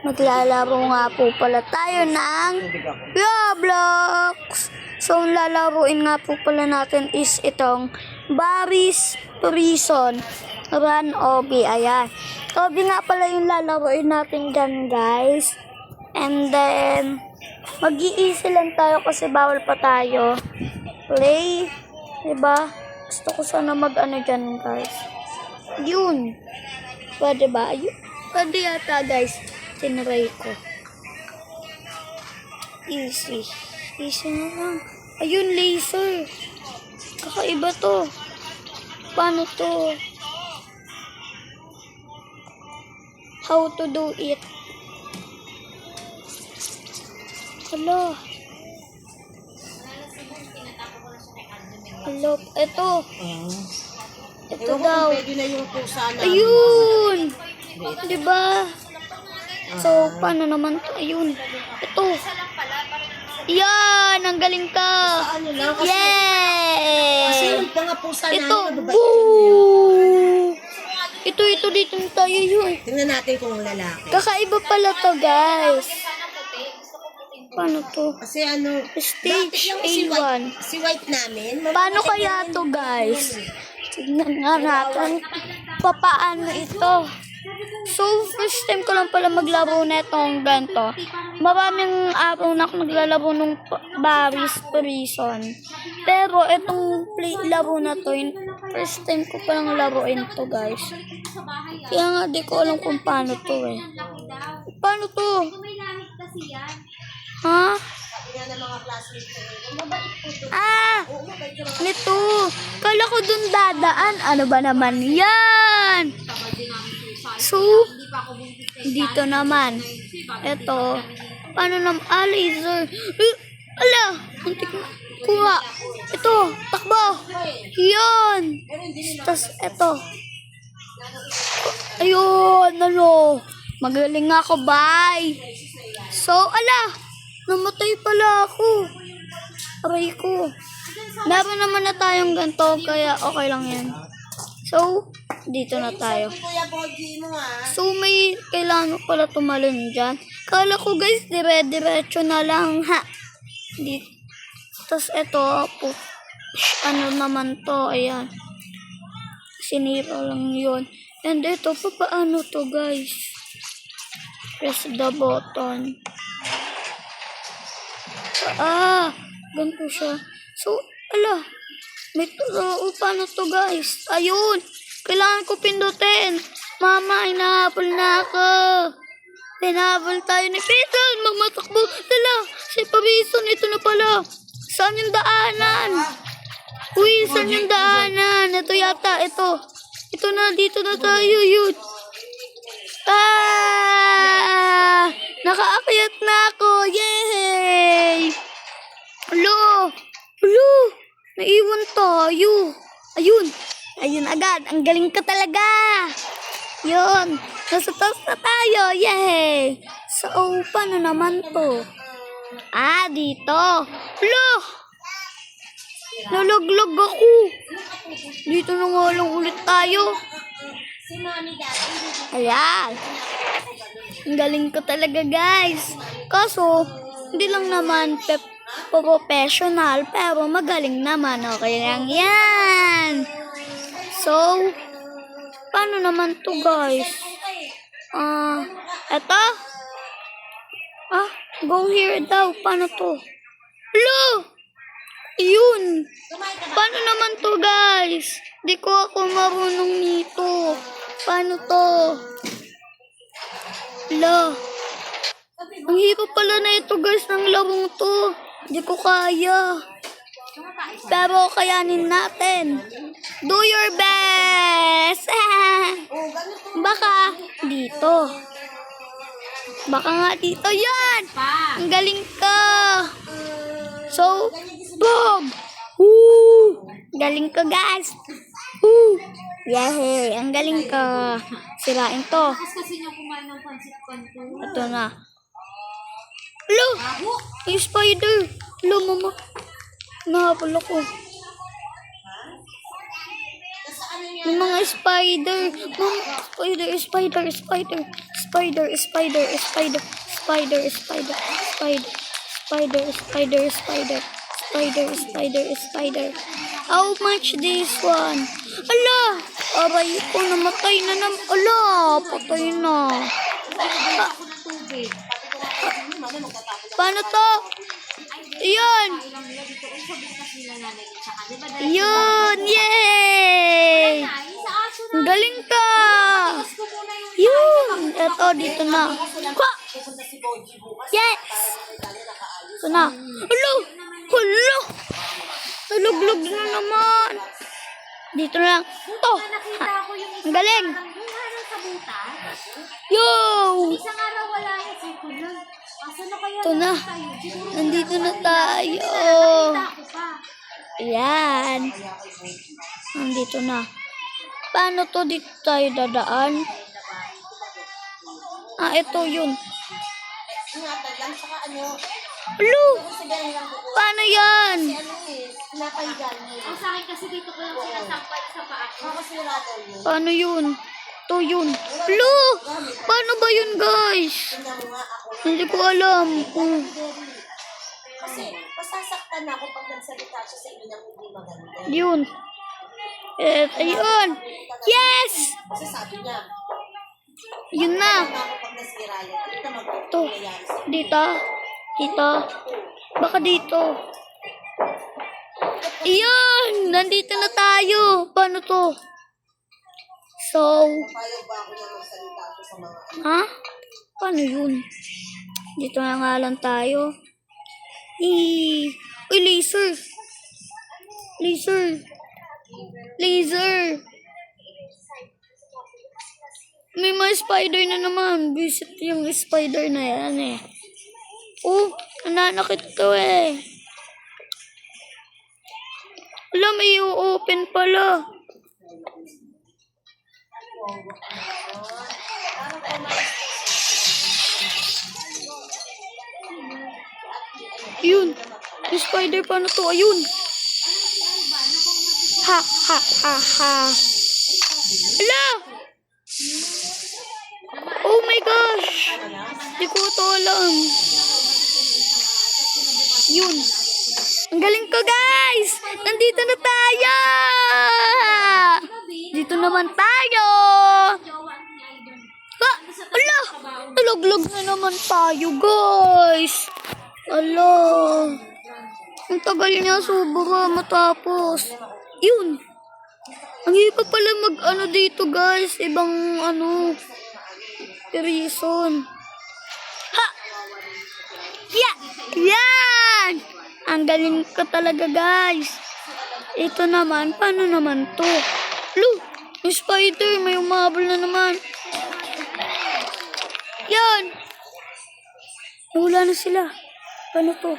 Maglalaro nga po pala tayo ng Roblox. So, ang lalaruin nga po pala natin is itong Barry's Prison Run Obi. Ayan. Obi nga pala yung lalaruin natin dyan, guys. And then, mag-i-easy lang tayo kasi bawal pa tayo. Play. Diba? Gusto ko sana mag-ano dyan, guys. Yun. Pwede ba? Ayun. Pwede yata, guys. Tinry ko. Easy. Easy na lang. Ayun, laser. Kakaiba to. Paano to? How to do it? Hala. Hala. Ito. Ito daw. Ayun. Diba? So, paano naman to? Ayun. Ito. Yan! Ang galing ka! Yay! Ito. Boo! Ito dito tayo yun. Tingnan natin kung lalaki. Kakaiba pala to, guys. Paano to? Kasi ano, Stage dati yung A1. si white namin. Paano kaya to, guys? Tignan nga natin. Papaano ito? So, first time ko lang pala maglaro na itong ganito. Maraming araw na ako naglalaro ng Barry's Prison. Pero itong laro na to, first time ko palang laruin to, guys. Kaya nga di ko alam kung paano to eh. Paano to? Ha? Nito. Kala ko dun dadaan. Ano ba naman yan? So, dito naman. Ito. Paano naman? Laser. Ala! Muntik na. Kuha. Ito. Takbo. Yan. Tapos, ito. Ayun. Ano. Magaling ako. Bye. So, ala. Namatay pala ako. Aray ko. Meron naman na tayong ganito. Kaya okay lang yan. So, dito na tayo. So, may kailangan pala tumalon dyan. Kala ko, guys, dire-diretso na lang, ha. Dito. Tapos, ito, ano naman to, ayan. Sinira lang yun. And ito, paano to, guys? Press the button. Ganito siya. So, ala. May paano to, guys? Ayun. Kailangan ko pindutin. Mama, hinahabol na ako. Hinahabol tayo ni Pison. Magmatakbo. Dala, si Pabison. Ito na pala. Saan yung daanan? Uy, saan yung daanan? Ito yata, ito. Ito na, dito na tayo. Yun. Nakaakyat na ako. Yay! Hello. Hello. Naiwan tayo. Ayun. Ayun agad. Ang galing ka talaga. Yun. Nasa taas na tayo. Yay. So, paano naman to? Dito. Hala. Nalaglag ako. Dito na nga lang ulit tayo. Ayan. Ang galing ka talaga, guys. Kaso, hindi lang naman professional, pero magaling naman. Okay lang yan. So, paano naman to, guys? Eto? Go here daw. Paano to? Hello! Yun. Paano naman to, guys? Di ko ako marunong nito. Paano to? Hello. Ang hirap pala na ito, guys, ng larong to. Di ko kaya. Pero kayanin natin. Do your best. Baka dito. Baka nga dito. Yan. Ang galing ka. So, boom. Woo. Galing ka, guys. Woo. Yay. Ang galing ka. Sirain to. Ito na. Hello. Yung spider. Hello, mama. Nahabol ako. Yung mga spider. Mama, spider. Spider, spider, spider, spider, spider, spider, spider, spider, spider, spider, spider, spider. How much this one? Ala! Aray ko, namatay na ala, patay na. Ah, paano to? Yan! Yun! Yay! Ang galing ka! Yun! Eto, dito na. Ha! Yes! Ito na. Hello! Hello! Naluglog na naman. Dito na lang. Ito! Ha! Ang galing! Yo! Ito na. Nandito na tayo. Ayan. Nandito na. Paano to dito tayo dadaan? Ah, ito yun. Hello! Paano yan? Paano yun? Ito yun. Hello! Paano ba yun, guys? Hindi ko alam. Kasi masasaktan ako pag nagsalita siya sa inyo ng hindi maganda. Yun. Ayun. Yes! Kasi sabi niya, Yun na. ako pag nasirali, ano naman po Ito. nangyayari sa Dito. Dito. Baka dito. Ayun! Nandito na tayo. Paano to? So, Payag ba ako na magsalita ako sa mga ha? Paano yun? Dito na nga lang tayo. Uy, laser. Laser. Laser. May mga spider na naman. Visit yung spider na yan eh. Oh, nananakit to eh. Wala, may open pala. Yun. Yung spider paano to? Ayun. Ha, ha, ha, ha. Ala! Oh my gosh! Di ko to alam. Yun. Ang galing ko, guys! Nandito na tayo! Dito naman tayo! Ha! Ala! Nalaglag na naman tayo, guys! Ala! Ang tagal niya, sobra matapos. Yun! Ang hirap pala mag-ano dito, guys. Ibang ano reason. Ha! Yeah! Yan! Ang galing ka talaga, guys. Ito naman, paano naman to? Lo! Yung spider, may umabol na naman. Yan! Nawala na sila. Paano to?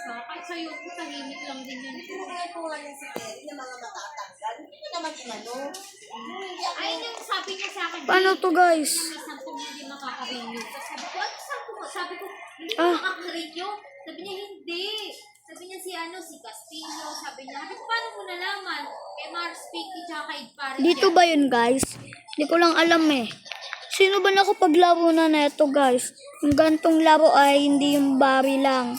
kahit sa'yo, tahimik lang din yan. Hindi ko nga lang si Terry na mga matatanggal. Hindi naman inano. Ay, yung sabi niya sa akin, Paano to, guys? may sampung hindi makaka-renew. Sabi ko, ano sabi mo? Sabi ko, hindi Ah. makaka-renew. Sabi niya, hindi. Sabi niya si Castillo. Sabi niya, paano mo nalaman? Kay Mars Picky tsaka kay Pare. Dito ba yun, guys? Hindi ko lang alam eh. Sino ba nakapaglaro na neto, guys? Yung gantong laro ay hindi yung Barbie lang.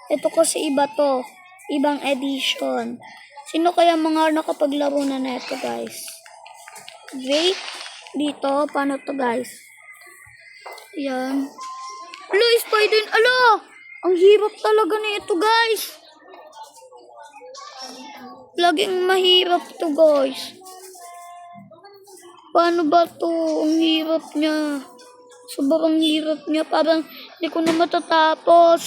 Ito kasi iba to. Ibang edition. Sino kaya mga nakapaglaro na neto, guys? Wait. Dito. Paano to, guys? Yan. Alo, spider. Alo! Ang hirap talaga na ito, guys. Laging mahirap to, guys. Paano ba to? Ang hirap niya. Sobrang hirap niya. Parang hindi ko na matatapos.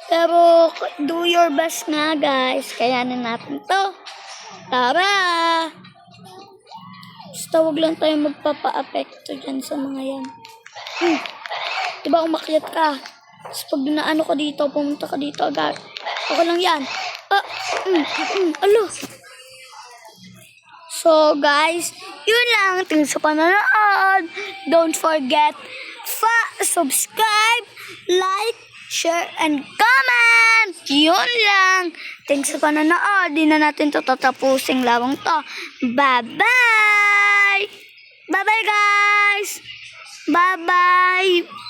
Pero, do your best nga, guys. Kayanin natin to. Tara! Basta huwag lang tayo magpapa-apekto dyan sa mga yan. Diba umakyat ka? Tapos pag naano ka dito, pumunta ka dito agad. Okay lang yan. Alo. So guys, yun lang. Thanks sa panonood. Don't forget, subscribe, like, share, and comment. Yun lang. Thanks sa panonood. Di na natin to tatapusing lawang to. Bye-bye! Bye-bye, guys! Bye-bye!